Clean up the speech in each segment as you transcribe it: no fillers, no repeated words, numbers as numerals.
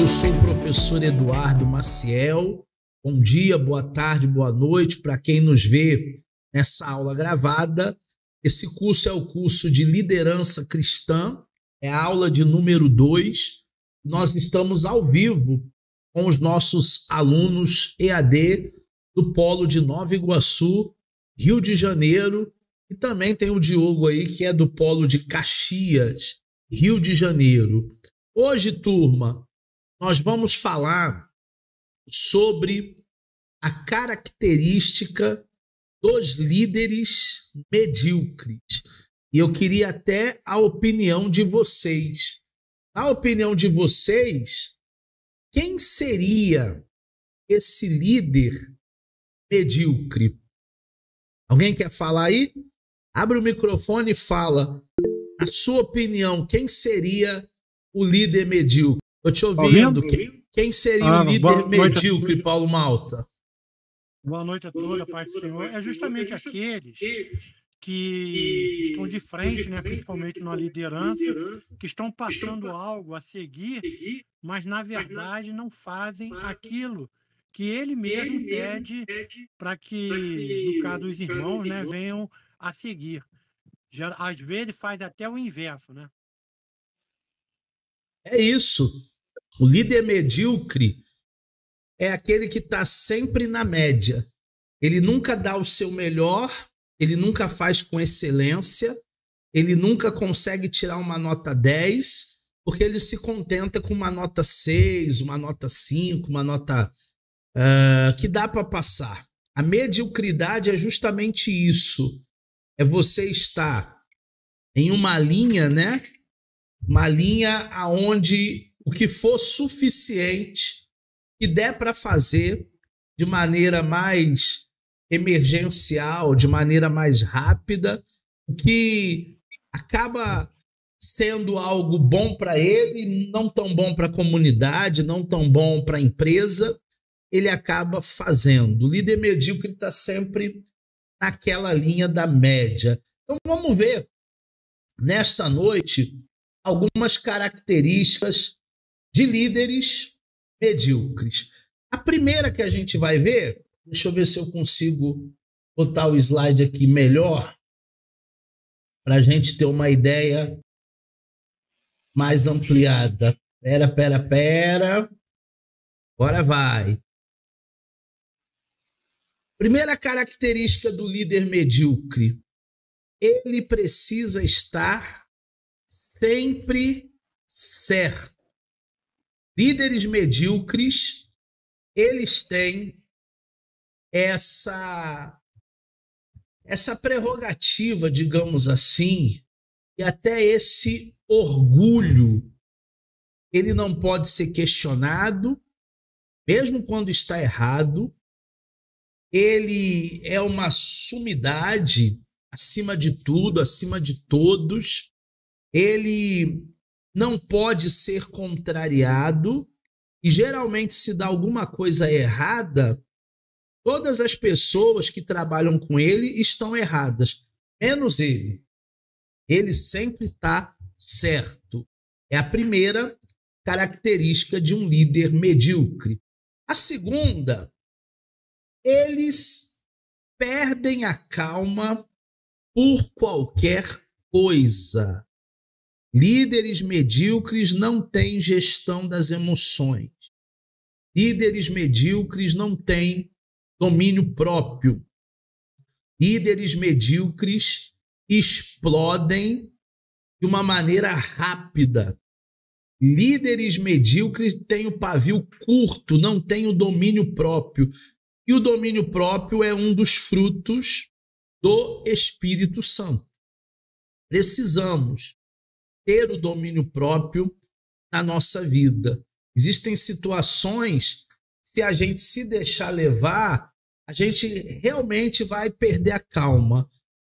eu sou o professor Eduardo Maciel. Bom dia, boa tarde, boa noite para quem nos vê nessa aula gravada. Esse curso é o curso de Liderança Cristã, é a aula de número 2. Nós estamos ao vivo com os nossos alunos EAD do Polo de Nova Iguaçu, Rio de Janeiro, e também tem o Diogo aí, que é do Polo de Caxias, Rio de Janeiro. Hoje, turma, nós vamos falar sobre a característica dos líderes medíocres. E eu queria até a opinião de vocês. A opinião de vocês, quem seria esse líder medíocre? Alguém quer falar aí? Abre o microfone e fala a sua opinião. Quem seria o líder medíocre? Estou te ouvindo. Quem seria o líder medíocre, Paulo Malta? Boa noite a todos, a paz do Senhor. É justamente aqueles que estão de frente, né, principalmente na liderança, que estão passando algo a seguir, mas na verdade não fazem aquilo que ele mesmo pede para que, no caso dos irmãos, né, venham a seguir. Às vezes faz até o inverso, né? É isso. O líder medíocre é aquele que está sempre na média. Ele nunca dá o seu melhor, ele nunca faz com excelência, ele nunca consegue tirar uma nota 10, porque ele se contenta com uma nota 6, uma nota 5, uma nota que dá para passar. A mediocridade é justamente isso. É você estar em uma linha, né? Uma linha aonde o que for suficiente que der para fazer de maneira mais emergencial, de maneira mais rápida, o que acaba sendo algo bom para ele, não tão bom para a comunidade, não tão bom para a empresa, ele acaba fazendo. O líder medíocre está sempre naquela linha da média. Então vamos ver nesta noite algumas características de líderes medíocres. A primeira que a gente vai ver, deixa eu ver se eu consigo botar o slide aqui melhor, para a gente ter uma ideia mais ampliada. Pera. Agora vai. Primeira característica do líder medíocre. Ele precisa estar sempre certo. Líderes medíocres, eles têm essa prerrogativa, digamos assim, e até esse orgulho. Ele não pode ser questionado, mesmo quando está errado. Ele é uma sumidade acima de tudo, acima de todos. Ele não pode ser contrariado e geralmente se dá alguma coisa errada, todas as pessoas que trabalham com ele estão erradas, menos ele. Ele sempre está certo. É a primeira característica de um líder medíocre. A segunda, eles perdem a calma por qualquer coisa. Líderes medíocres não têm gestão das emoções. Líderes medíocres não têm domínio próprio. Líderes medíocres explodem de uma maneira rápida. Líderes medíocres têm o pavio curto, não têm o domínio próprio. E o domínio próprio é um dos frutos do Espírito Santo. Precisamos ter o domínio próprio na nossa vida. Existem situações, se a gente se deixar levar, a gente realmente vai perder a calma.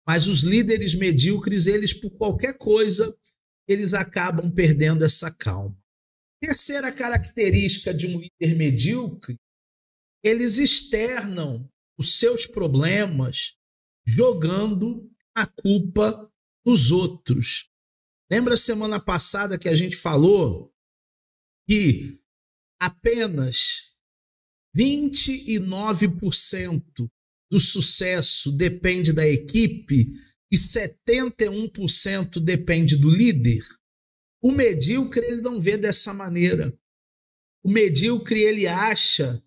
Mas os líderes medíocres, eles, por qualquer coisa, eles acabam perdendo essa calma. Terceira característica de um líder medíocre, eles externam os seus problemas jogando a culpa nos outros. Lembra semana passada que a gente falou que apenas 29% do sucesso depende da equipe e 71% depende do líder, o medíocre ele não vê dessa maneira. O medíocre ele acha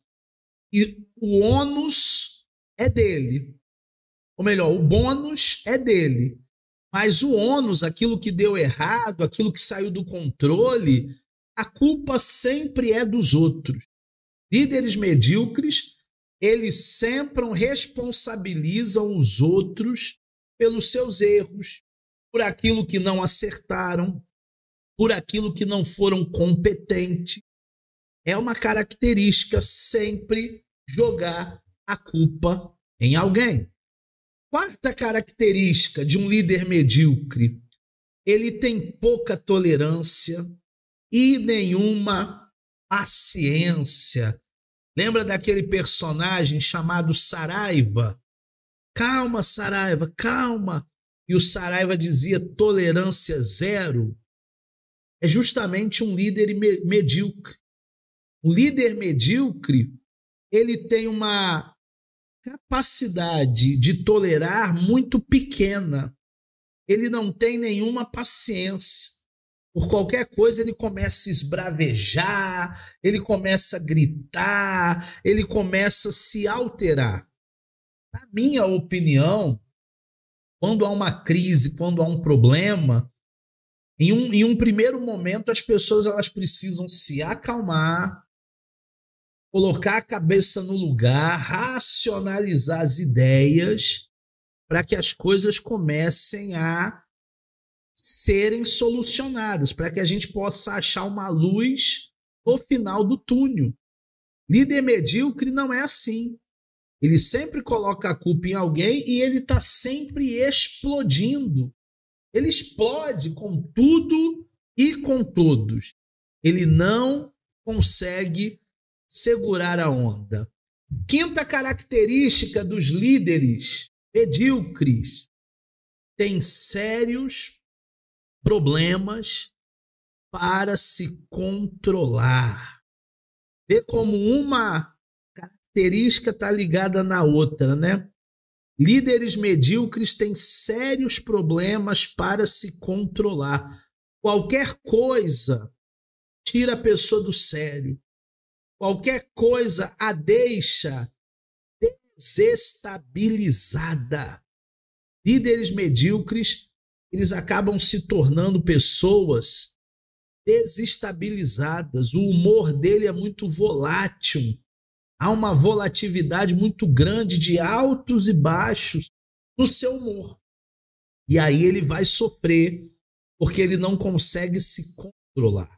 que o ônus é dele. Ou melhor, o bônus é dele. Mas o ônus, aquilo que deu errado, aquilo que saiu do controle, a culpa sempre é dos outros. Líderes medíocres, eles sempre responsabilizam os outros pelos seus erros, por aquilo que não acertaram, por aquilo que não foram competentes. É uma característica sempre jogar a culpa em alguém. Quarta característica de um líder medíocre, ele tem pouca tolerância e nenhuma paciência. Lembra daquele personagem chamado Saraiva? Calma, Saraiva, calma. E o Saraiva dizia tolerância zero. É justamente um líder medíocre. O líder medíocre, ele tem uma capacidade de tolerar muito pequena. Ele não tem nenhuma paciência. Por qualquer coisa ele começa a esbravejar, ele começa a gritar, ele começa a se alterar. Na minha opinião, quando há uma crise, quando há um problema, em um primeiro momento as pessoas elas precisam se acalmar, colocar a cabeça no lugar, racionalizar as ideias para que as coisas comecem a serem solucionadas, para que a gente possa achar uma luz no final do túnel. Líder medíocre não é assim. Ele sempre coloca a culpa em alguém e ele está sempre explodindo. Ele explode com tudo e com todos. Ele não consegue segurar a onda. Quinta característica dos líderes medíocres: tem sérios problemas para se controlar. Vê como uma característica está ligada na outra, né? Líderes medíocres têm sérios problemas para se controlar. Qualquer coisa tira a pessoa do sério. Qualquer coisa a deixa desestabilizada. Líderes medíocres, eles acabam se tornando pessoas desestabilizadas. O humor dele é muito volátil. Há uma volatilidade muito grande de altos e baixos no seu humor. E aí ele vai sofrer, porque ele não consegue se controlar.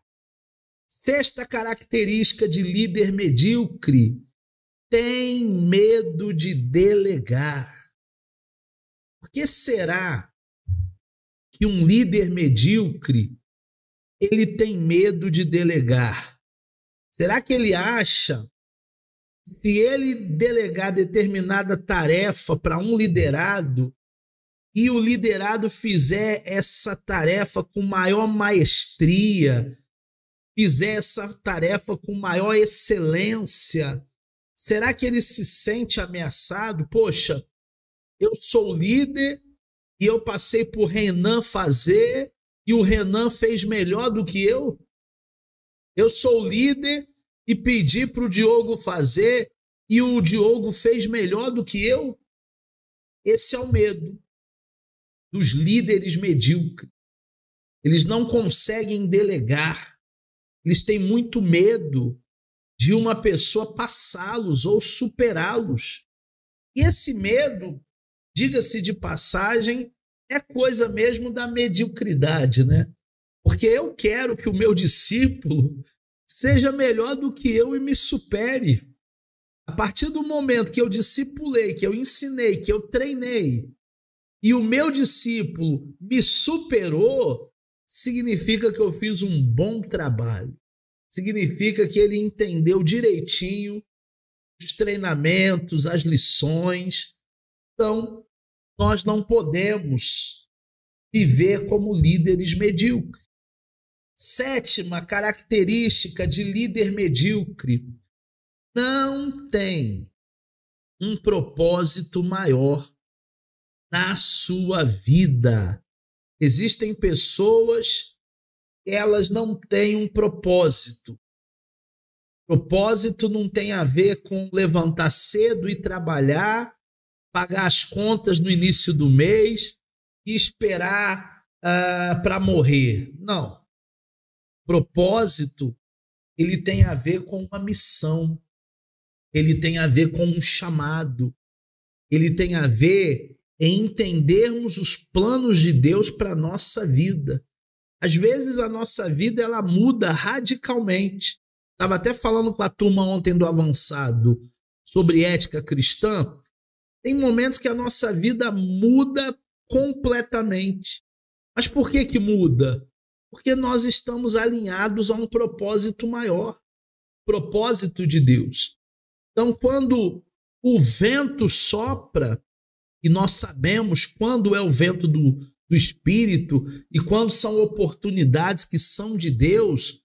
Sexta característica de líder medíocre: tem medo de delegar. Por que será que um líder medíocre ele tem medo de delegar? Será que ele acha que se ele delegar determinada tarefa para um liderado e o liderado fizer essa tarefa com maior maestria, fizer essa tarefa com maior excelência, será que ele se sente ameaçado? Poxa, eu sou líder e eu passei por Renan fazer e o Renan fez melhor do que eu? Eu sou líder e pedi para o Diogo fazer e o Diogo fez melhor do que eu? Esse é o medo dos líderes medíocres. Eles não conseguem delegar. Eles têm muito medo de uma pessoa passá-los ou superá-los. E esse medo, diga-se de passagem, é coisa mesmo da mediocridade, né? Porque eu quero que o meu discípulo seja melhor do que eu e me supere. A partir do momento que eu discipulei, que eu ensinei, que eu treinei, e o meu discípulo me superou, significa que eu fiz um bom trabalho. Significa que ele entendeu direitinho os treinamentos, as lições. Então, nós não podemos viver como líderes medíocres. Sétima característica de líder medíocre: não tem um propósito maior na sua vida. Existem pessoas que elas não têm um propósito. Propósito não tem a ver com levantar cedo e trabalhar, pagar as contas no início do mês e esperar para morrer. Não. Propósito, ele tem a ver com uma missão, ele tem a ver com um chamado, ele tem a ver em entendermos os planos de Deus para a nossa vida. Às vezes a nossa vida ela muda radicalmente. Estava até falando com a turma ontem do Avançado sobre ética cristã. Tem momentos que a nossa vida muda completamente. Mas por que muda? Porque nós estamos alinhados a um propósito maior, propósito de Deus. Então, quando o vento sopra, e nós sabemos quando é o vento do Espírito e quando são oportunidades que são de Deus,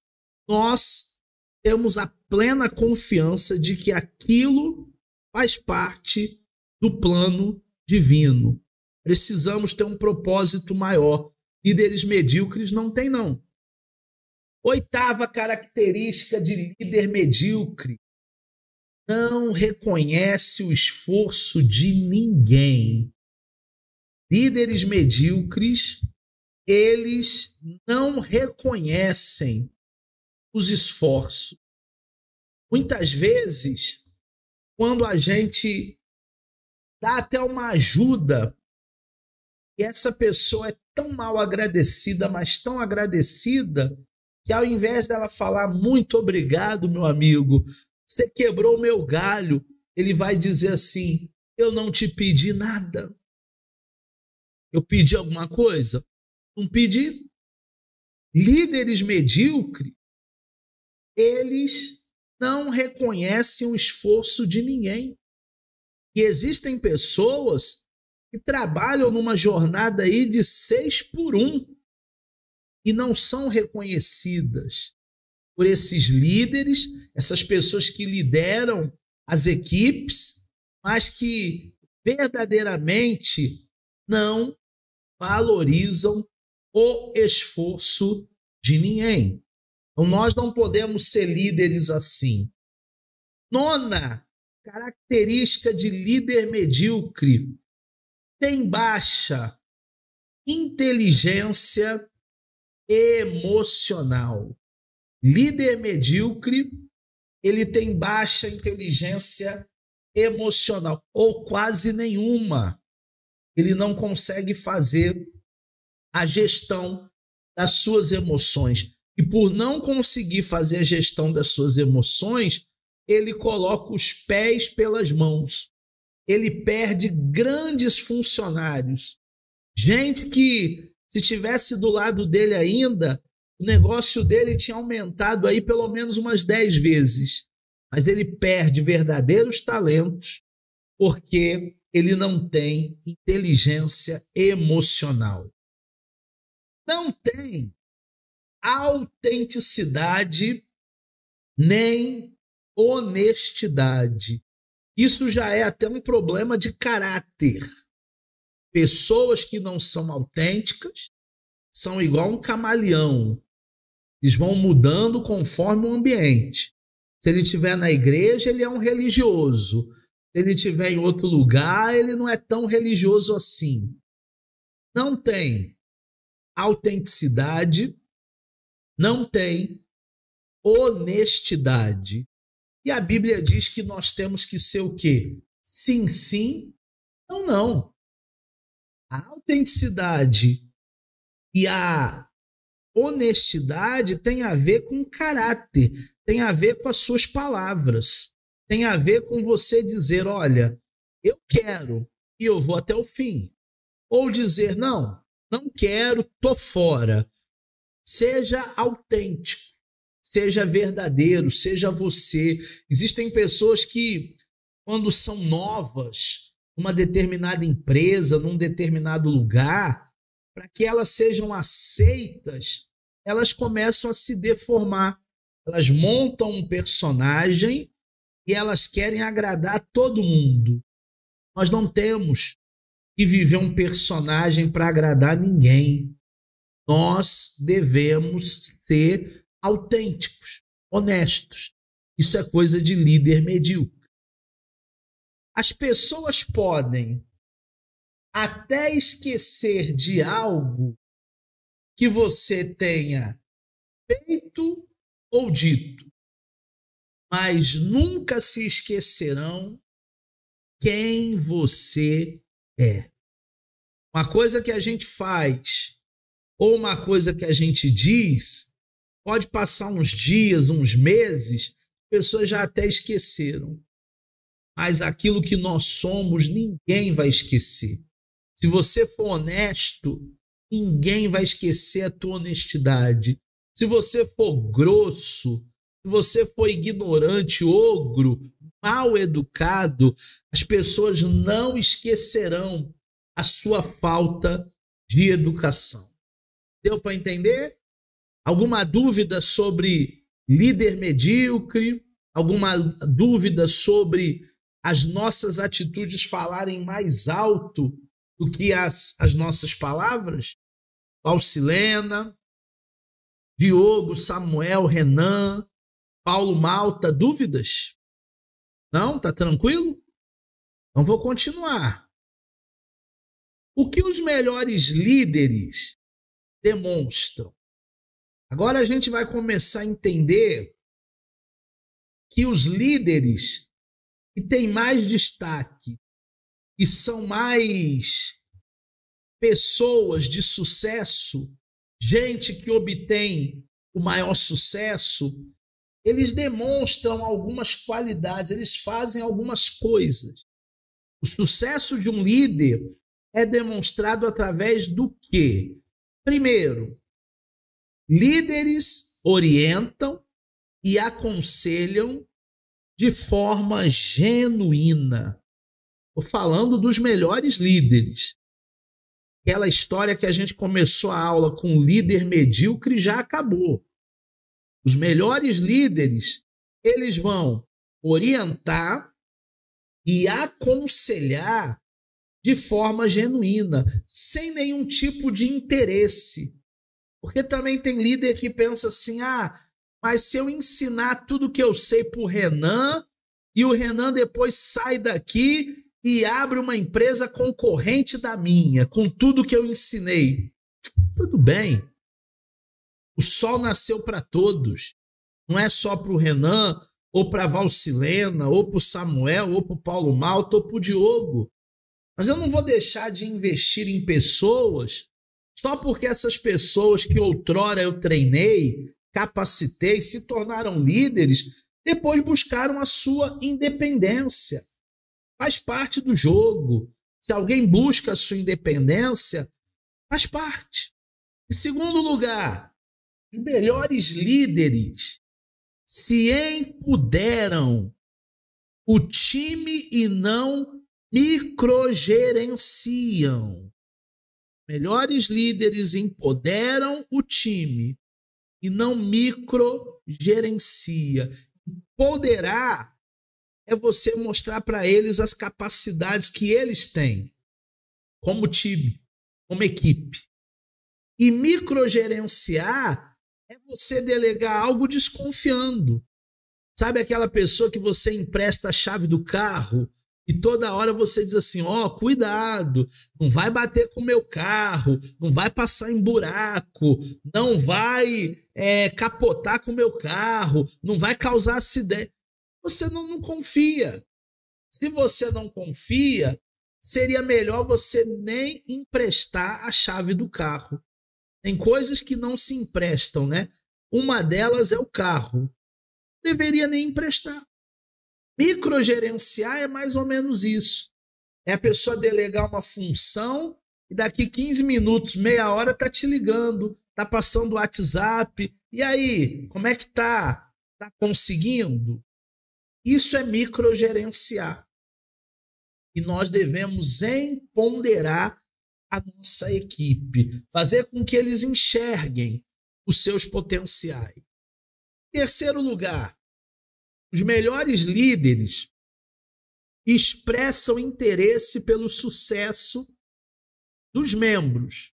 nós temos a plena confiança de que aquilo faz parte do plano divino. Precisamos ter um propósito maior. Líderes medíocres não tem, não. Oitava característica de líder medíocre: não reconhece o esforço de ninguém. Líderes medíocres, eles não reconhecem os esforços. Muitas vezes, quando a gente dá até uma ajuda, e essa pessoa é tão mal agradecida, mas tão agradecida, que ao invés dela falar muito obrigado, meu amigo, você quebrou o meu galho, ele vai dizer assim: eu não te pedi nada. Eu pedi alguma coisa? Não pedi. Líderes medíocres, eles não reconhecem o esforço de ninguém. E existem pessoas que trabalham numa jornada aí de 6x1 e não são reconhecidas por esses líderes, essas pessoas que lideram as equipes, mas que verdadeiramente não valorizam o esforço de ninguém. Então nós não podemos ser líderes assim. Nona característica de líder medíocre: tem baixa inteligência emocional. Líder medíocre, ele tem baixa inteligência emocional, ou quase nenhuma. Ele não consegue fazer a gestão das suas emoções. E por não conseguir fazer a gestão das suas emoções, ele coloca os pés pelas mãos. Ele perde grandes funcionários. Gente que, se estivesse do lado dele ainda, o negócio dele tinha aumentado aí pelo menos umas 10 vezes. Mas ele perde verdadeiros talentos porque ele não tem inteligência emocional. Não tem autenticidade nem honestidade. Isso já é até um problema de caráter. Pessoas que não são autênticas são igual um camaleão. Eles vão mudando conforme o ambiente. Se ele estiver na igreja, ele é um religioso. Se ele estiver em outro lugar, ele não é tão religioso assim. Não tem autenticidade, não tem honestidade. E a Bíblia diz que nós temos que ser o quê? Sim, sim, não, não. A autenticidade e a honestidade tem a ver com caráter, tem a ver com as suas palavras, tem a ver com você dizer: olha, eu quero e eu vou até o fim. Ou dizer: não, não quero, tô fora. Seja autêntico. Seja verdadeiro, seja você. Existem pessoas que, quando são novas, numa determinada empresa, num determinado lugar, para que elas sejam aceitas, elas começam a se deformar. Elas montam um personagem e elas querem agradar todo mundo. Nós não temos que viver um personagem para agradar ninguém. Nós devemos ser autênticos, honestos. Isso é coisa de líder medíocre. As pessoas podem até esquecer de algo que você tenha feito ou dito, mas nunca se esquecerão quem você é. Uma coisa que a gente faz ou uma coisa que a gente diz, pode passar uns dias, uns meses, pessoas já até esqueceram. Mas aquilo que nós somos, ninguém vai esquecer. Se você for honesto, ninguém vai esquecer a tua honestidade. Se você for grosso, se você for ignorante, ogro, mal educado, as pessoas não esquecerão a sua falta de educação. Deu para entender? Alguma dúvida sobre líder medíocre? Alguma dúvida sobre as nossas atitudes falarem mais alto do que as nossas palavras? Valcilena, Diogo, Samuel, Renan, Paulo Malta, dúvidas? Não? Tá tranquilo? Então vou continuar. O que os melhores líderes demonstram? Agora a gente vai começar a entender que os líderes que têm mais destaque e são mais pessoas de sucesso, gente que obtém o maior sucesso, eles demonstram algumas qualidades, eles fazem algumas coisas. O sucesso de um líder é demonstrado através do quê? Primeiro, líderes orientam e aconselham de forma genuína. Estou falando dos melhores líderes. Aquela história que a gente começou a aula com o líder medíocre já acabou. Os melhores líderes, eles vão orientar e aconselhar de forma genuína, sem nenhum tipo de interesse. Porque também tem líder que pensa assim, mas se eu ensinar tudo que eu sei para o Renan, e o Renan depois sai daqui e abre uma empresa concorrente da minha, com tudo que eu ensinei. Tudo bem. O sol nasceu para todos. Não é só para o Renan, ou para a Valcilena, ou para o Samuel, ou para o Paulo Malta, ou para o Diogo. Mas eu não vou deixar de investir em pessoas só porque essas pessoas que outrora eu treinei, capacitei, se tornaram líderes, depois buscaram a sua independência. Faz parte do jogo. Se alguém busca a sua independência, faz parte. Em segundo lugar, os melhores líderes se empoderam o time e não microgerenciam. Melhores líderes empoderam o time e não microgerencia. Empoderar é você mostrar para eles as capacidades que eles têm, como time, como equipe. E microgerenciar é você delegar algo desconfiando. Sabe aquela pessoa que você empresta a chave do carro e toda hora você diz assim, cuidado, não vai bater com o meu carro, não vai passar em buraco, não vai capotar com o meu carro, não vai causar acidente. Você não confia. Se você não confia, seria melhor você nem emprestar a chave do carro. Tem coisas que não se emprestam, né? Uma delas é o carro. Deveria nem emprestar. Microgerenciar é mais ou menos isso. É a pessoa delegar uma função e daqui 15 minutos, meia hora, está te ligando, está passando o WhatsApp. E aí, como é que tá? Está conseguindo? Isso é microgerenciar. E nós devemos empoderar a nossa equipe, fazer com que eles enxerguem os seus potenciais. Terceiro lugar, os melhores líderes expressam interesse pelo sucesso dos membros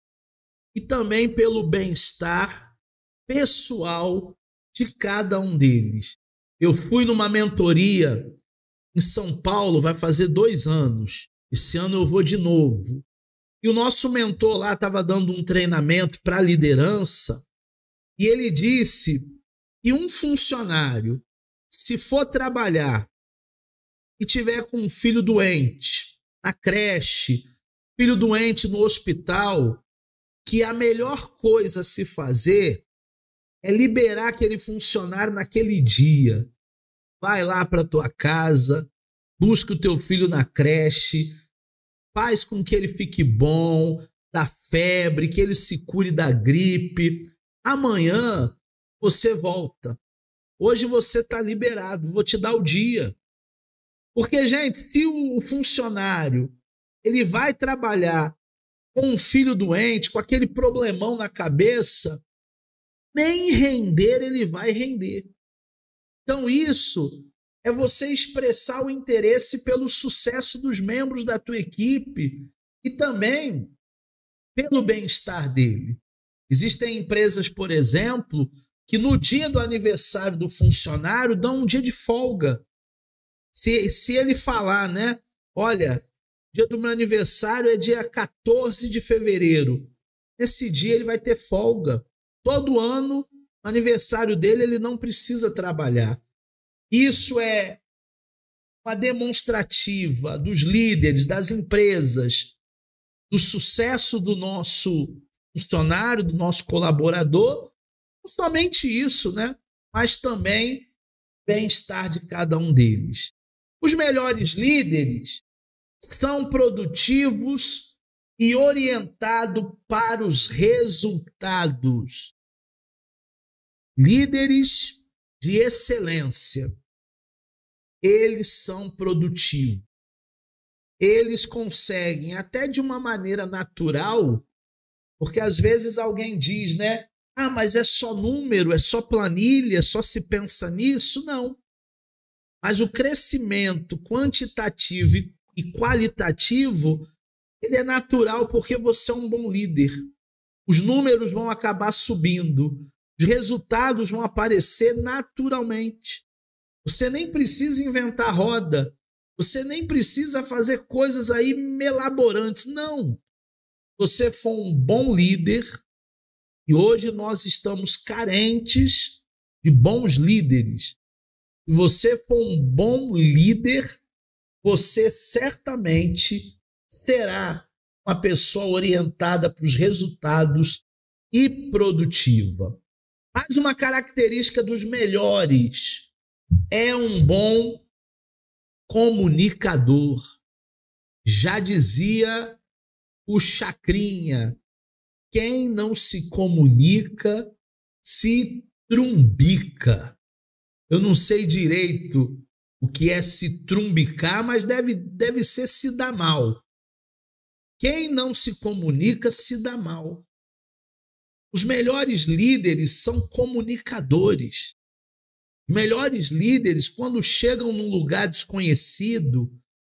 e também pelo bem-estar pessoal de cada um deles. Eu fui numa mentoria em São Paulo, vai fazer 2 anos. Esse ano eu vou de novo. E o nosso mentor lá estava dando um treinamento para liderança e ele disse que um funcionário, se for trabalhar e tiver com um filho doente na creche, filho doente no hospital, que a melhor coisa a se fazer é liberar aquele funcionário naquele dia. Vai lá para tua casa, busca o teu filho na creche, faz com que ele fique bom, da febre, que ele se cure da gripe. Amanhã você volta. Hoje você está liberado, vou te dar o dia. Porque, gente, se o funcionário ele vai trabalhar com um filho doente, com aquele problemão na cabeça, nem render ele vai render. Então isso é você expressar o interesse pelo sucesso dos membros da tua equipe e também pelo bem-estar dele. Existem empresas, por exemplo, que no dia do aniversário do funcionário dão um dia de folga. Se ele falar, né? Olha, dia do meu aniversário é dia 14 de fevereiro. Nesse dia ele vai ter folga. Todo ano, no aniversário dele, ele não precisa trabalhar. Isso é uma demonstrativa dos líderes, das empresas, do sucesso do nosso funcionário, do nosso colaborador. Não somente isso, né? Mas também bem-estar de cada um deles. Os melhores líderes são produtivos e orientados para os resultados. Líderes de excelência, eles são produtivos. Eles conseguem, até de uma maneira natural, porque às vezes alguém diz, né? Ah, mas é só número, é só planilha, só se pensa nisso? Não. Mas o crescimento quantitativo e qualitativo, ele é natural porque você é um bom líder. Os números vão acabar subindo, os resultados vão aparecer naturalmente. Você nem precisa inventar roda, você nem precisa fazer coisas aí melaborantes. Não. Se você for um bom líder, e hoje nós estamos carentes de bons líderes. Se você for um bom líder, você certamente será uma pessoa orientada para os resultados e produtiva. Mais uma característica dos melhores é um bom comunicador. Já dizia o Chacrinha, quem não se comunica se trumbica. Eu não sei direito o que é se trumbicar, mas deve ser se dar mal. Quem não se comunica se dá mal. Os melhores líderes são comunicadores. Os melhores líderes, quando chegam num lugar desconhecido,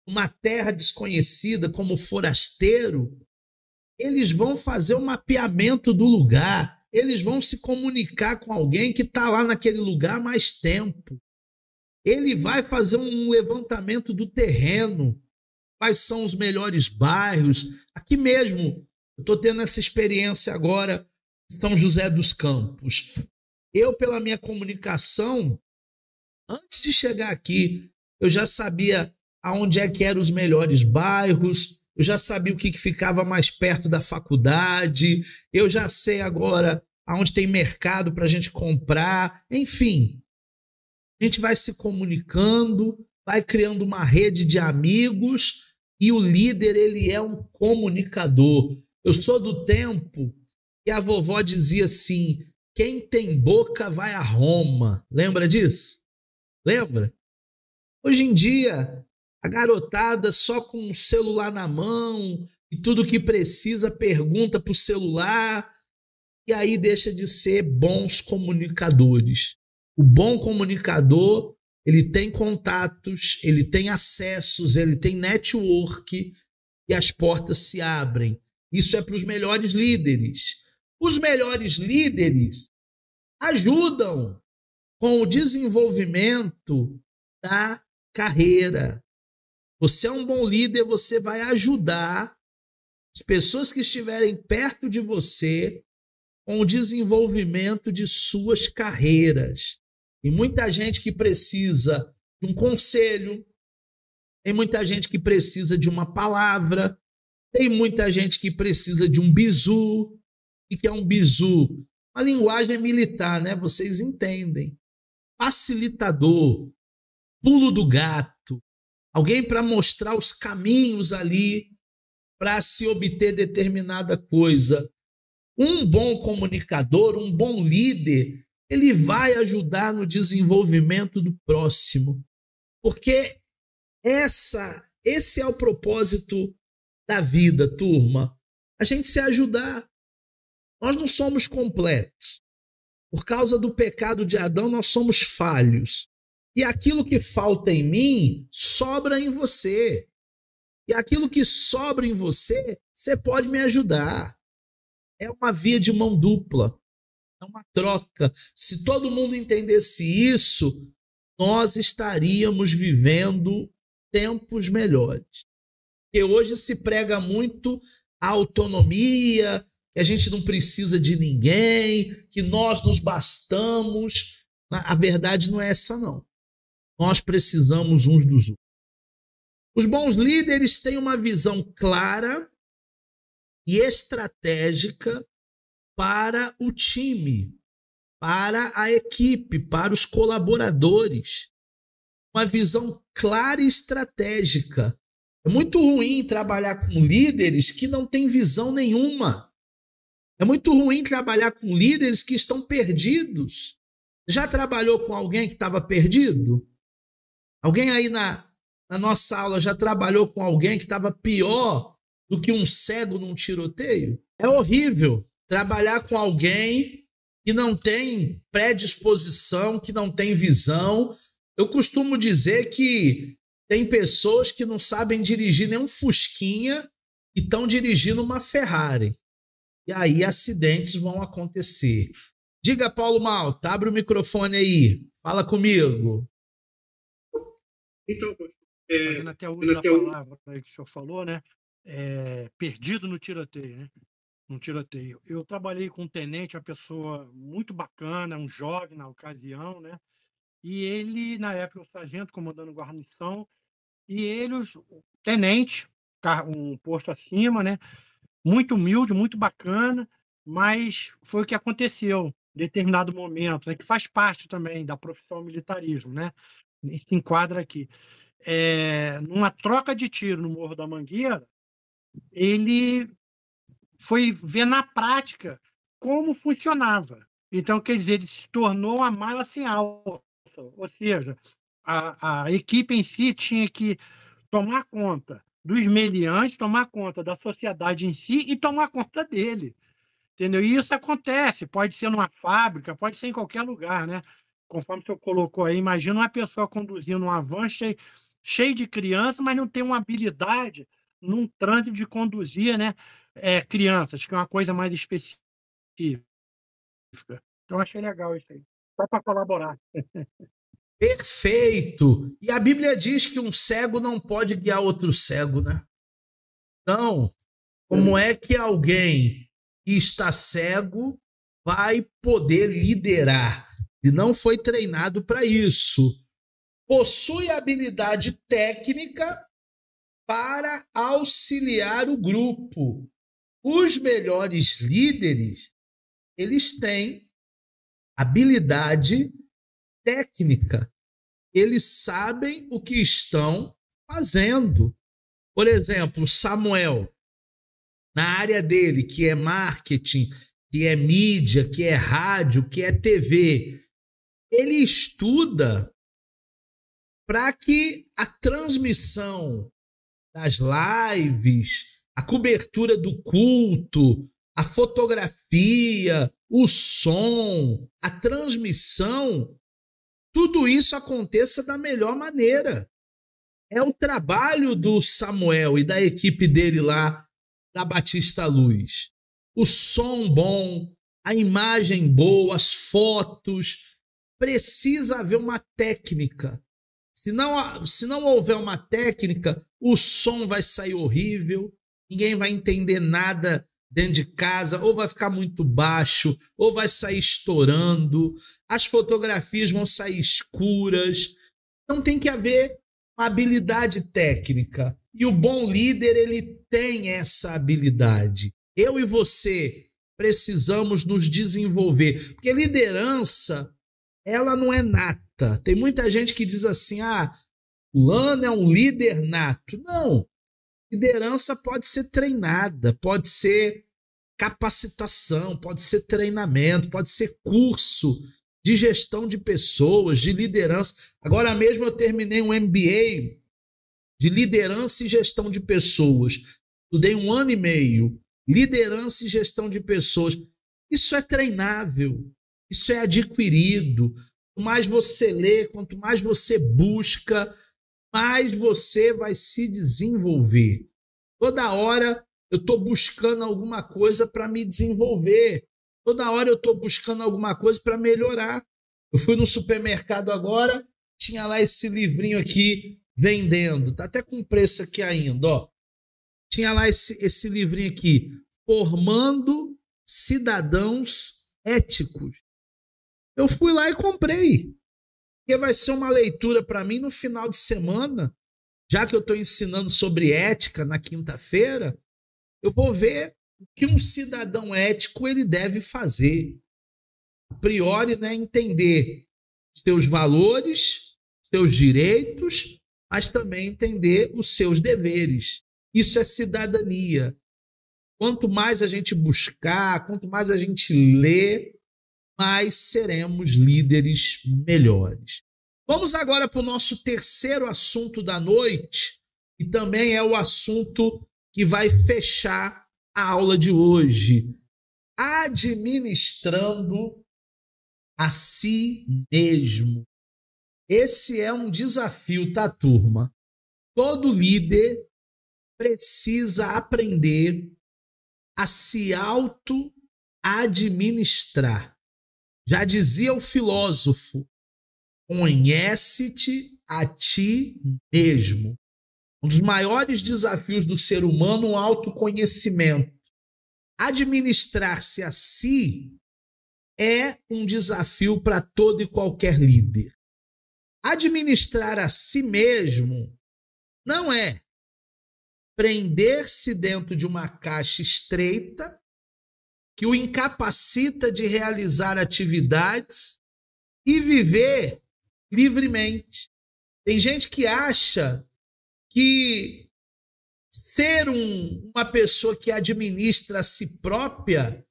uma terra desconhecida como forasteiro, eles vão fazer o mapeamento do lugar, eles vão se comunicar com alguém que está lá naquele lugar há mais tempo. Ele vai fazer um levantamento do terreno, quais são os melhores bairros. Aqui mesmo, eu estou tendo essa experiência agora em São José dos Campos. Eu, pela minha comunicação, antes de chegar aqui, eu já sabia aonde é que eram os melhores bairros, eu já sabia o que ficava mais perto da faculdade, eu já sei agora aonde tem mercado para a gente comprar, enfim. A gente vai se comunicando, vai criando uma rede de amigos e o líder, ele é um comunicador. Eu sou do tempo que a vovó dizia assim, quem tem boca vai a Roma. Lembra disso? Lembra? Hoje em dia, a garotada só com o celular na mão e tudo que precisa pergunta para o celular. e aí deixa de ser bons comunicadores. O bom comunicador, ele tem contatos, ele tem acessos, ele tem network e as portas se abrem. Isso é para os melhores líderes. Os melhores líderes ajudam com o desenvolvimento da carreira. Você é um bom líder, você vai ajudar as pessoas que estiverem perto de você com o desenvolvimento de suas carreiras. E muita gente que precisa de um conselho, tem muita gente que precisa de uma palavra, tem muita gente que precisa de um bizu. O que é um bizu? Uma linguagem militar, né? Vocês entendem. Facilitador, pulo do gato, alguém para mostrar os caminhos ali para se obter determinada coisa. Um bom comunicador, um bom líder, ele vai ajudar no desenvolvimento do próximo, porque esse é o propósito da vida, turma. A gente se ajudar. Nós não somos completos. Por causa do pecado de Adão, nós somos falhos. E aquilo que falta em mim, sobra em você. E aquilo que sobra em você, você pode me ajudar. É uma via de mão dupla. É uma troca. Se todo mundo entendesse isso, nós estaríamos vivendo tempos melhores. Porque hoje se prega muito a autonomia, que a gente não precisa de ninguém, que nós nos bastamos. A verdade não é essa, não. Nós precisamos uns dos outros. Os bons líderes têm uma visão clara e estratégica para o time, para a equipe, para os colaboradores. Uma visão clara e estratégica. É muito ruim trabalhar com líderes que não têm visão nenhuma. É muito ruim trabalhar com líderes que estão perdidos. Já trabalhou com alguém que estava perdido? Alguém aí na nossa aula já trabalhou com alguém que estava pior do que um cego num tiroteio? É horrível trabalhar com alguém que não tem predisposição, que não tem visão. Eu costumo dizer que tem pessoas que não sabem dirigir nem um Fusquinha e estão dirigindo uma Ferrari. E aí acidentes vão acontecer. Diga, Paulo Malta, abre o microfone aí. Fala comigo. Então, fazendo até uso da palavra que o senhor falou, né? Perdido no tiroteio, né? No tiroteio. Eu trabalhei com um tenente, uma pessoa muito bacana, um jovem na ocasião, né? E ele, na época, o sargento comandando guarnição, e ele, o tenente, um posto acima, né? Muito humilde, muito bacana, mas foi o que aconteceu em determinado momento, né? Que faz parte também da profissão militarismo, né? Se enquadra aqui. Numa troca de tiro no Morro da Mangueira, ele foi ver na prática como funcionava. Então, quer dizer, ele se tornou uma mala sem alça, ou seja, a equipe em si tinha que tomar conta dos meliantes, tomar conta da sociedade em si e tomar conta dele. Entendeu? E isso acontece, pode ser numa fábrica, pode ser em qualquer lugar, né? Conforme o senhor colocou aí, imagina uma pessoa conduzindo uma van cheio de criança, mas não tem uma habilidade num trânsito de conduzir, né? Crianças, que é uma coisa mais específica. Então, achei legal isso aí. Só para colaborar. Perfeito! E a Bíblia diz que um cego não pode guiar outro cego, né? Então, como é que alguém que está cego vai poder liderar? E não foi treinado para isso. Possui habilidade técnica para auxiliar o grupo. Os melhores líderes, eles têm habilidade técnica. Eles sabem o que estão fazendo. Por exemplo, Samuel, na área dele, que é marketing, que é mídia, que é rádio, que é TV, ele estuda para que a transmissão das lives, a cobertura do culto, a fotografia, o som, a transmissão, tudo isso aconteça da melhor maneira. É o trabalho do Samuel e da equipe dele lá da Batista Luz. O som bom, a imagem boa, as fotos. Precisa haver uma técnica. Se não houver uma técnica, o som vai sair horrível, ninguém vai entender nada dentro de casa, ou vai ficar muito baixo, ou vai sair estourando, as fotografias vão sair escuras. Então tem que haver uma habilidade técnica. E o bom líder, ele tem essa habilidade. Eu e você precisamos nos desenvolver, porque liderança, ela não é nata. Tem muita gente que diz assim, fulano é um líder nato. Não, liderança pode ser treinada, pode ser capacitação, pode ser treinamento, pode ser curso de gestão de pessoas, de liderança. Agora mesmo eu terminei um MBA de liderança e gestão de pessoas. Estudei 1 ano e meio, liderança e gestão de pessoas. Isso é treinável, isso é adquirido. Quanto mais você lê, quanto mais você busca, mais você vai se desenvolver. Toda hora eu estou buscando alguma coisa para me desenvolver. Toda hora eu estou buscando alguma coisa para melhorar. Eu fui no supermercado agora, tinha lá esse livrinho aqui vendendo. Está até com preço aqui ainda, ó. Tinha lá esse livrinho aqui, Formando Cidadãos Éticos. Eu fui lá e comprei. Porque vai ser uma leitura para mim no final de semana, já que eu estou ensinando sobre ética na quinta-feira, eu vou ver o que um cidadão ético ele deve fazer. A priori, né, entender seus valores, seus direitos, mas também entender os seus deveres. Isso é cidadania. Quanto mais a gente buscar, quanto mais a gente ler, mais seremos líderes melhores. Vamos agora para o nosso terceiro assunto da noite, e também é o assunto que vai fechar a aula de hoje. Administrando a si mesmo. Esse é um desafio, tá, turma? Todo líder precisa aprender a se auto-administrar. Já dizia o filósofo, conhece-te a ti mesmo. Um dos maiores desafios do ser humano é o autoconhecimento. Administrar-se a si é um desafio para todo e qualquer líder. Administrar a si mesmo não é prender-se dentro de uma caixa estreita que o incapacita de realizar atividades e viver livremente. Tem gente que acha que ser uma pessoa que administra a si própria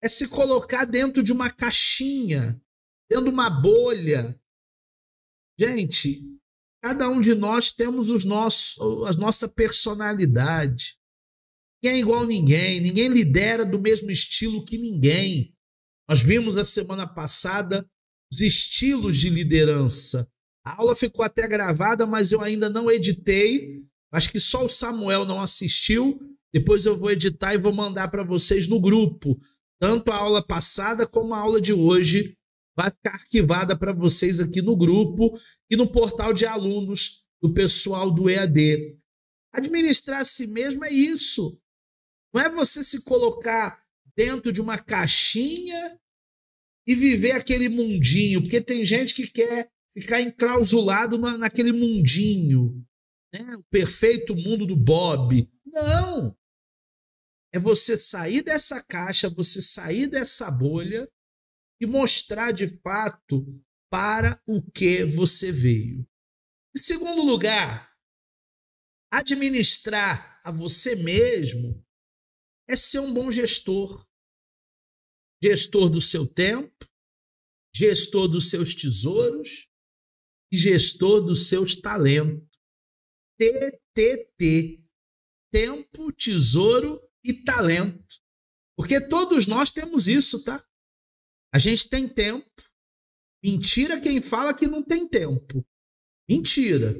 é se colocar dentro de uma caixinha, dentro de uma bolha. Gente, cada um de nós temos a nossa personalidade. Ninguém é igual a ninguém, ninguém lidera do mesmo estilo que ninguém. Nós vimos a semana passada os estilos de liderança. A aula ficou até gravada, mas eu ainda não editei. Acho que só o Samuel não assistiu. Depois eu vou editar e vou mandar para vocês no grupo. Tanto a aula passada como a aula de hoje vai ficar arquivada para vocês aqui no grupo e no portal de alunos do pessoal do EAD. Administrar a si mesmo é isso. Não é você se colocar dentro de uma caixinha e viver aquele mundinho, porque tem gente que quer ficar enclausulado naquele mundinho, né? O perfeito mundo do Bob. Não! É você sair dessa caixa, você sair dessa bolha e mostrar de fato para o que você veio. Em segundo lugar, administrar a você mesmo é ser um bom gestor. Gestor do seu tempo, gestor dos seus tesouros e gestor dos seus talentos. TTT. Tempo, tesouro e talento. Porque todos nós temos isso, tá? A gente tem tempo. Mentira quem fala que não tem tempo. Mentira.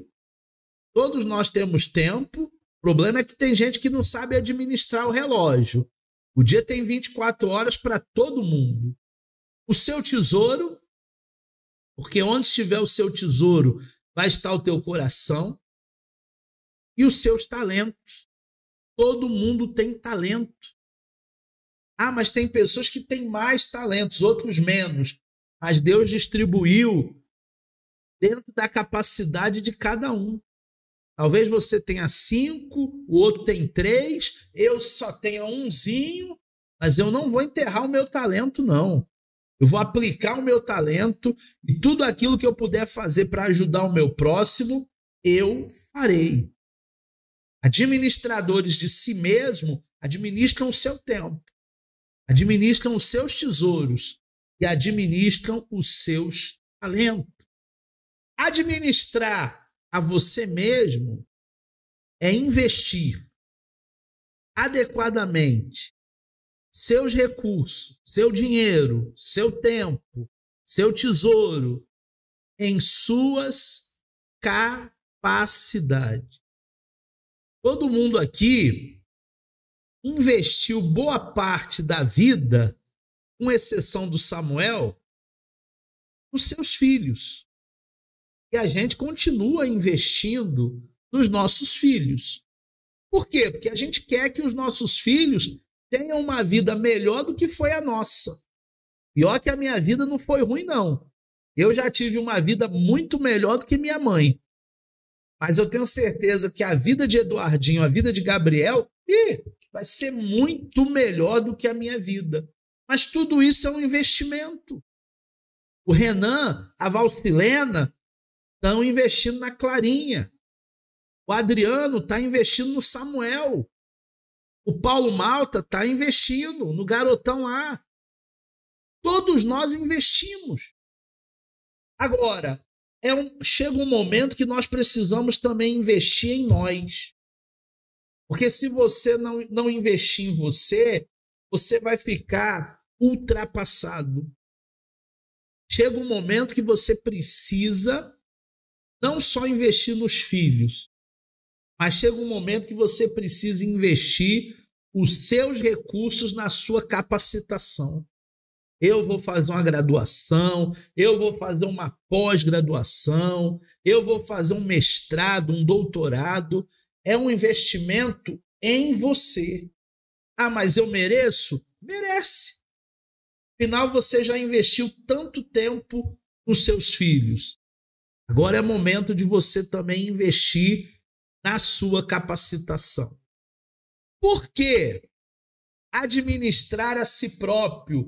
Todos nós temos tempo. O problema é que tem gente que não sabe administrar o relógio. O dia tem 24 horas para todo mundo. O seu tesouro, porque onde estiver o seu tesouro, vai estar o teu coração. E os seus talentos. Todo mundo tem talento. Ah, mas tem pessoas que têm mais talentos, outros menos. Mas Deus distribuiu dentro da capacidade de cada um. Talvez você tenha 5, o outro tem 3, eu só tenho umzinho, mas eu não vou enterrar o meu talento, não. Eu vou aplicar o meu talento e tudo aquilo que eu puder fazer para ajudar o meu próximo, eu farei. Administradores de si mesmo administram o seu tempo, administram os seus tesouros e administram os seus talentos. Administrar a você mesmo é investir adequadamente seus recursos, seu dinheiro, seu tempo, seu tesouro em suas capacidades. Todo mundo aqui investiu boa parte da vida, com exceção do Samuel, nos seus filhos. E a gente continua investindo nos nossos filhos. Por quê? Porque a gente quer que os nossos filhos tenham uma vida melhor do que foi a nossa. Pior que a minha vida não foi ruim, não. Eu já tive uma vida muito melhor do que minha mãe. Mas eu tenho certeza que a vida de Eduardinho, a vida de Gabriel, vai ser muito melhor do que a minha vida. Mas tudo isso é um investimento. O Renan, a Valcilena estão investindo na Clarinha. O Adriano está investindo no Samuel. O Paulo Malta está investindo no garotão lá. Todos nós investimos. Agora, chega um momento que nós precisamos também investir em nós. Porque se você não investir em você, você vai ficar ultrapassado. Chega um momento que você precisa não só investir nos filhos, mas chega um momento que você precisa investir os seus recursos na sua capacitação. Eu vou fazer uma graduação, eu vou fazer uma pós-graduação, eu vou fazer um mestrado, um doutorado. É um investimento em você. Ah, mas eu mereço? Merece. Afinal, você já investiu tanto tempo nos seus filhos. Agora é momento de você também investir na sua capacitação. Por quê? Administrar a si próprio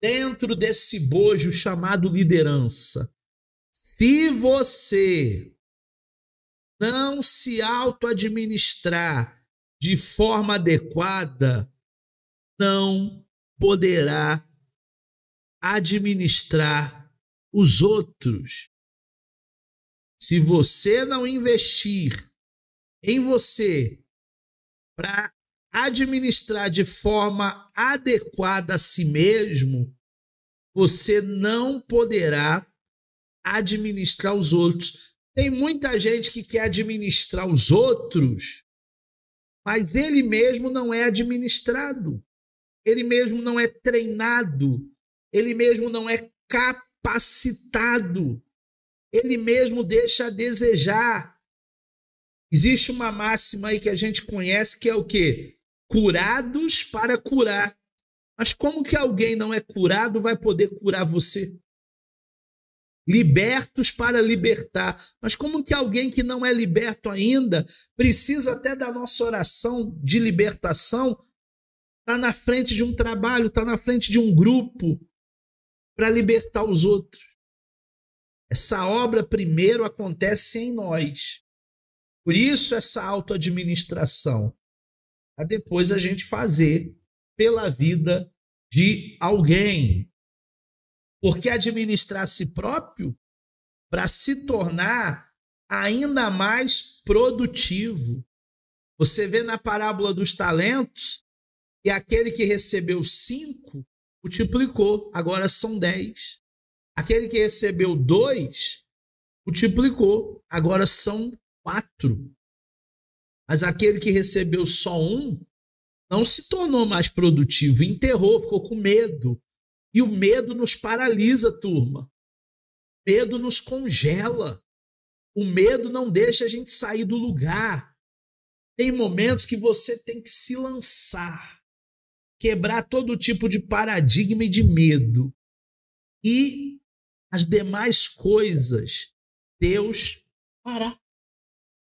dentro desse bojo chamado liderança. Se você não se auto-administrar de forma adequada, não poderá administrar os outros. Se você não investir em você para administrar de forma adequada a si mesmo, você não poderá administrar os outros. Tem muita gente que quer administrar os outros, mas ele mesmo não é administrado, ele mesmo não é treinado, ele mesmo não é capacitado, ele mesmo deixa a desejar. Existe uma máxima aí que a gente conhece que é o quê? Curados para curar. Mas como que alguém não é curado vai poder curar você? Libertos para libertar. Mas como que alguém que não é liberto ainda precisa até da nossa oração de libertação, está na frente de um trabalho, está na frente de um grupo para libertar os outros? Essa obra primeiro acontece em nós. Por isso essa autoadministração. Para depois a gente fazer pela vida de alguém. Porque administrar a si próprio para se tornar ainda mais produtivo. Você vê na parábola dos talentos que aquele que recebeu 5 multiplicou, agora são 10. Aquele que recebeu 2, multiplicou, agora são 4. Mas aquele que recebeu só 1, não se tornou mais produtivo, enterrou, ficou com medo. E o medo nos paralisa, turma. O medo nos congela. O medo não deixa a gente sair do lugar. Tem momentos que você tem que se lançar, quebrar todo tipo de paradigma e de medo. E as demais coisas, Deus fará.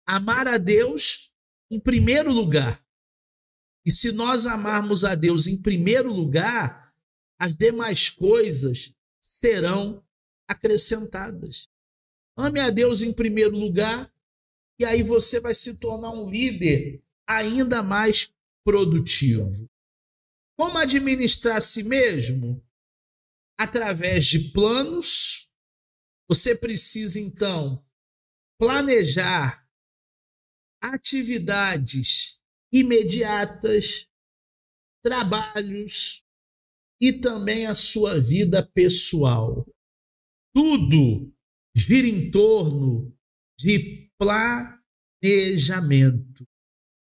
Amar a Deus em primeiro lugar. E se nós amarmos a Deus em primeiro lugar, as demais coisas serão acrescentadas. Ame a Deus em primeiro lugar, e aí você vai se tornar um líder ainda mais produtivo. Como administrar a si mesmo? Através de planos. Você precisa, então, planejar atividades imediatas, trabalhos e também a sua vida pessoal. Tudo gira em torno de planejamento.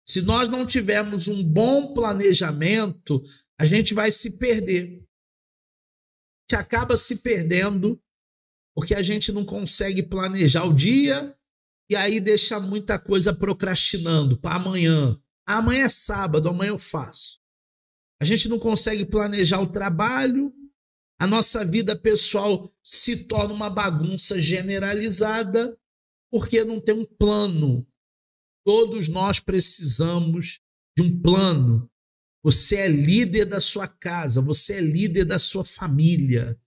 Se nós não tivermos um bom planejamento, a gente vai se perder. A gente acaba se perdendo porque a gente não consegue planejar o dia e aí deixa muita coisa procrastinando para amanhã. Amanhã é sábado, amanhã eu faço. A gente não consegue planejar o trabalho, a nossa vida pessoal se torna uma bagunça generalizada porque não tem um plano. Todos nós precisamos de um plano. Você é líder da sua casa, você é líder da sua família.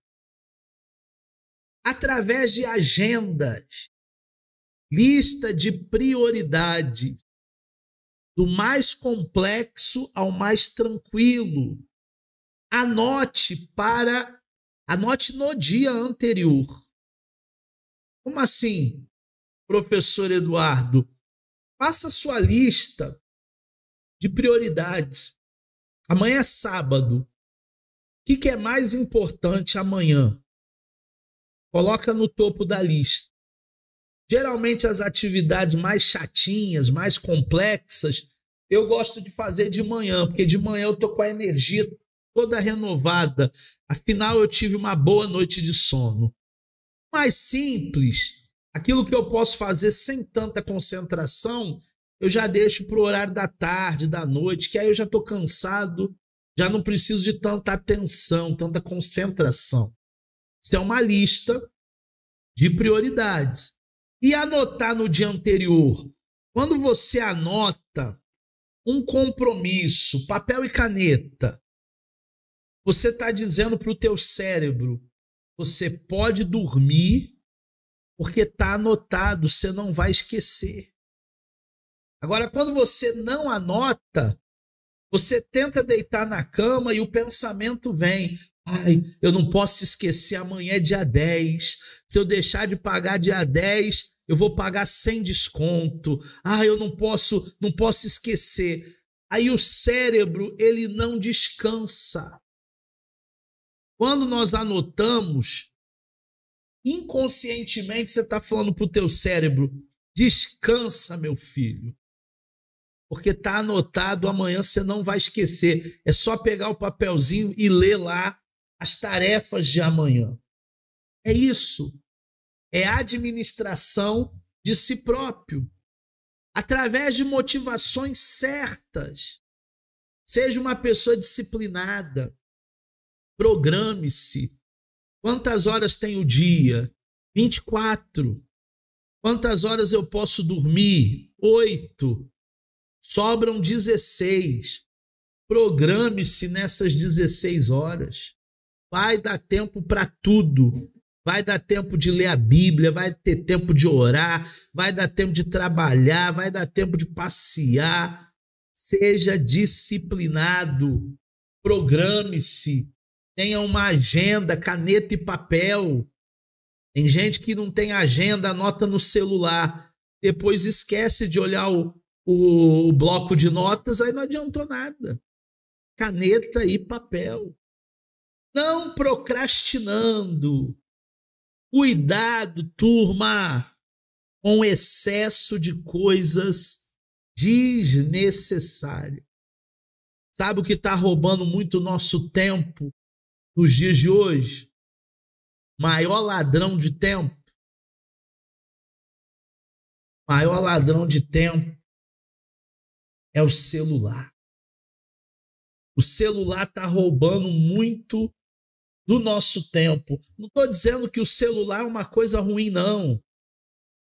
Através de agendas, lista de prioridades, do mais complexo ao mais tranquilo. Anote no dia anterior. Como assim, professor Eduardo? Faça sua lista de prioridades. Amanhã é sábado. O que é mais importante amanhã? Coloca no topo da lista. Geralmente as atividades mais chatinhas, mais complexas, eu gosto de fazer de manhã, porque de manhã eu estou com a energia toda renovada. Afinal, eu tive uma boa noite de sono. Mais simples, aquilo que eu posso fazer sem tanta concentração, eu já deixo para o horário da tarde, da noite, que aí eu já estou cansado, já não preciso de tanta atenção, tanta concentração. Isso é uma lista de prioridades. E anotar no dia anterior. Quando você anota um compromisso, papel e caneta, você está dizendo para o teu cérebro, você pode dormir porque está anotado, você não vai esquecer. Agora, quando você não anota, você tenta deitar na cama e o pensamento vem. Ai, eu não posso esquecer, amanhã é dia 10. Se eu deixar de pagar dia 10, eu vou pagar sem desconto. Ai, eu não posso esquecer. Aí o cérebro, ele não descansa. Quando nós anotamos, inconscientemente você está falando para o teu cérebro, descansa, meu filho. Porque está anotado, amanhã você não vai esquecer. É só pegar o papelzinho e ler lá as tarefas de amanhã. É isso. É administração de si próprio. Através de motivações certas. Seja uma pessoa disciplinada. Programe-se. Quantas horas tem o dia? 24. Quantas horas eu posso dormir? 8. Sobram 16. Programe-se nessas 16 horas. Vai dar tempo para tudo. Vai dar tempo de ler a Bíblia, vai ter tempo de orar, vai dar tempo de trabalhar, vai dar tempo de passear. Seja disciplinado. Programe-se. Tenha uma agenda, caneta e papel. Tem gente que não tem agenda, anota no celular. Depois esquece de olhar o bloco de notas, aí não adiantou nada. Caneta e papel. Não procrastinando. Cuidado, turma, com excesso de coisas desnecessárias. Sabe o que está roubando muito nosso tempo nos dias de hoje? Maior ladrão de tempo. Maior ladrão de tempo é o celular. O celular está roubando muito do nosso tempo. Não estou dizendo que o celular é uma coisa ruim, não.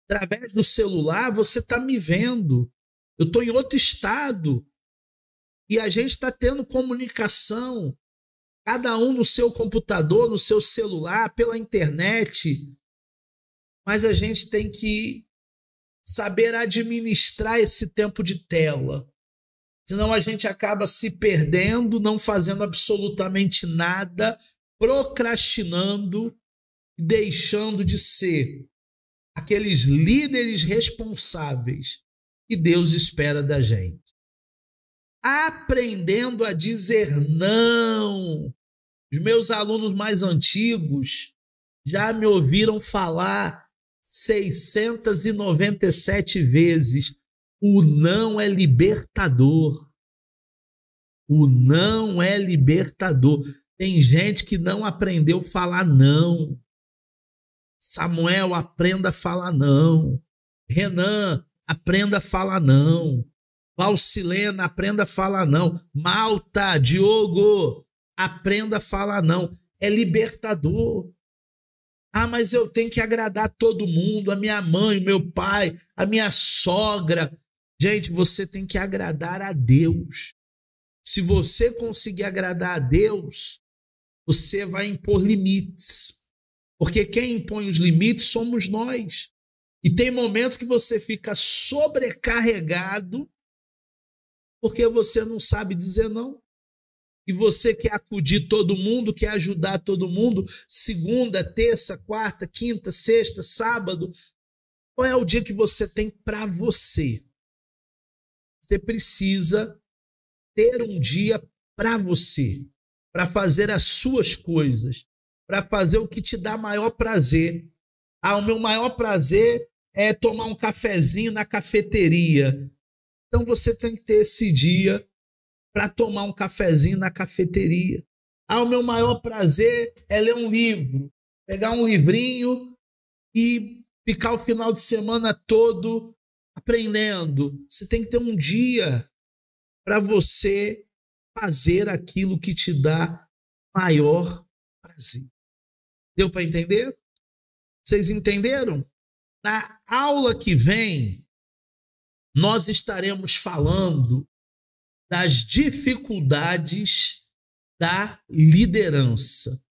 Através do celular, você está me vendo. Eu estou em outro estado. E a gente está tendo comunicação. Cada um no seu computador, no seu celular, pela internet. Mas a gente tem que saber administrar esse tempo de tela. Senão a gente acaba se perdendo, não fazendo absolutamente nada, procrastinando, deixando de ser aqueles líderes responsáveis que Deus espera da gente. Aprendendo a dizer não. Os meus alunos mais antigos já me ouviram falar 697 vezes. O não é libertador. O não é libertador. Tem gente que não aprendeu a falar não. Samuel, aprenda a falar não. Renan, aprenda a falar não. Valcilena, aprenda a falar não. Malta, Diogo, aprenda a falar não. É libertador. Ah, mas eu tenho que agradar todo mundo, a minha mãe, o meu pai, a minha sogra. Gente, você tem que agradar a Deus. Se você conseguir agradar a Deus, você vai impor limites. Porque quem impõe os limites somos nós. E tem momentos que você fica sobrecarregado porque você não sabe dizer não. E você quer acudir todo mundo, quer ajudar todo mundo, segunda, terça, quarta, quinta, sexta, sábado. Qual é o dia que você tem para você? Você precisa ter um dia para você, para fazer as suas coisas, para fazer o que te dá maior prazer. Ah, o meu maior prazer é tomar um cafezinho na cafeteria. Então você tem que ter esse dia para tomar um cafezinho na cafeteria. Ah, o meu maior prazer é ler um livro, pegar um livrinho e ficar o final de semana todo aprendendo. Você tem que ter um dia para você fazer aquilo que te dá maior prazer. Deu para entender? Vocês entenderam? Na aula que vem, nós estaremos falando das dificuldades da liderança.